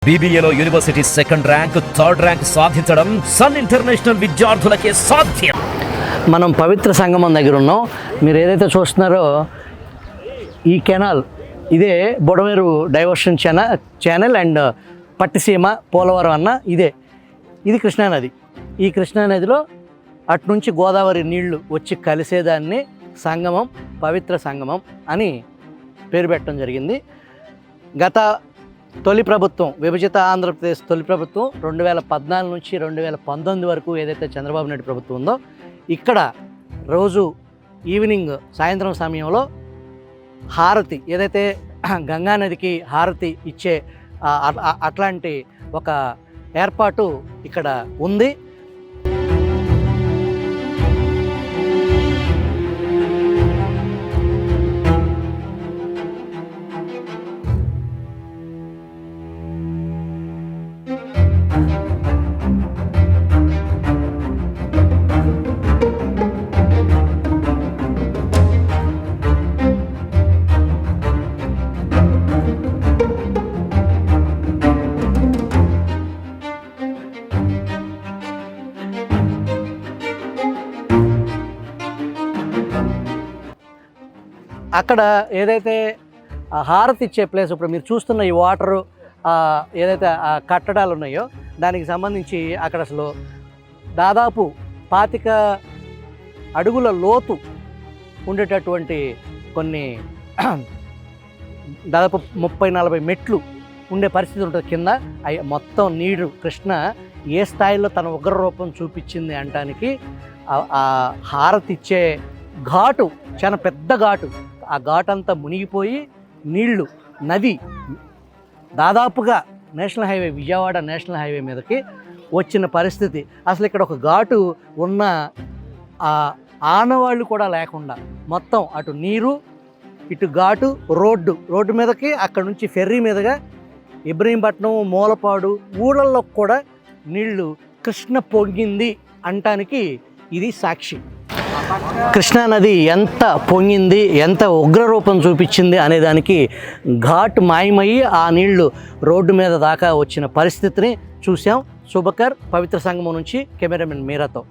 BBAలో university second rank, third rank సాధించడం sun international విద్యార్థులకే సాధ్యం. మనం పవిత్ర సంగమం దగ్గర ఉన్నాం. మీరు ఏదైతే చూస్తున్నారో ఈ కెనాల్, ఇదే Budameru diversion channel and Pattiseema Polavaram అన్న ఇది కృష్ణానది. ఈ కృష్ణానదిలో అట్నుంచి గోదావరి నీళ్లు వచ్చి కలిసేదాన్ని సంగమం, పవిత్ర సంగమం అని పేరు పెట్టడం జరిగింది. గత తొలి ప్రభుత్వం, విభజిత ఆంధ్రప్రదేశ్ తొలి ప్రభుత్వం 2014 నుంచి 2019 వరకు ఏదైతే చంద్రబాబు నాయుడు ప్రభుత్వం ఉందో, ఇక్కడ రోజు ఈవినింగ్ సాయంత్రం సమయంలో హారతి, ఏదైతే గంగానదికి హారతి ఇచ్చే అట్లాంటి ఒక ఏర్పాటు ఇక్కడ ఉంది. అక్కడ ఏదైతే హారతి ఇచ్చే ప్లేస్, ఇప్పుడు మీరు చూస్తున్న ఈ వాటరు ఏదైతే ఆ కట్టడాలు ఉన్నాయో దానికి సంబంధించి అక్కడ అసలు దాదాపు 25 అడుగుల లోతు ఉండేటటువంటి కొన్ని దాదాపు 30-40 మెట్లు ఉండే పరిస్థితి ఉంటుంది కింద. అవి మొత్తం నీరు కృష్ణ ఏ స్థాయిలో తన ఉగ్ర రూపం చూపించింది అనటానికి ఆ హారతి ఇచ్చే ఘాటు చాలా పెద్ద ఘాటు. ఆ ఘాట్ అంతా మునిగిపోయి నీళ్లు నది దాదాపుగా national highway, Vijayawada national highway మీదకి వచ్చిన పరిస్థితి. అసలు ఇక్కడ ఒక ఘాటు ఉన్న ఆనవాళ్ళు కూడా లేకుండా మొత్తం అటు నీరు, ఇటు ఘాటు, రోడ్డు మీదకి, అక్కడ నుంచి ఫెర్రీ మీదుగా ఇబ్రహీంపట్నం, మూలపాడు ఊళ్ళల్లో కూడా నీళ్లు కృష్ణ పొంగింది అంటానికి ఇది సాక్షి. కృష్ణానది ఎంత పొంగింది, ఎంత ఉగ్రరూపం చూపించింది అనేదానికి ఘాట్ మాయమయ్యి ఆ నీళ్లు రోడ్డు మీద దాకా వచ్చిన పరిస్థితిని చూసాం. శుభకర్, పవిత్ర సంగమం నుంచి కెమెరామెన్ మీరాతో.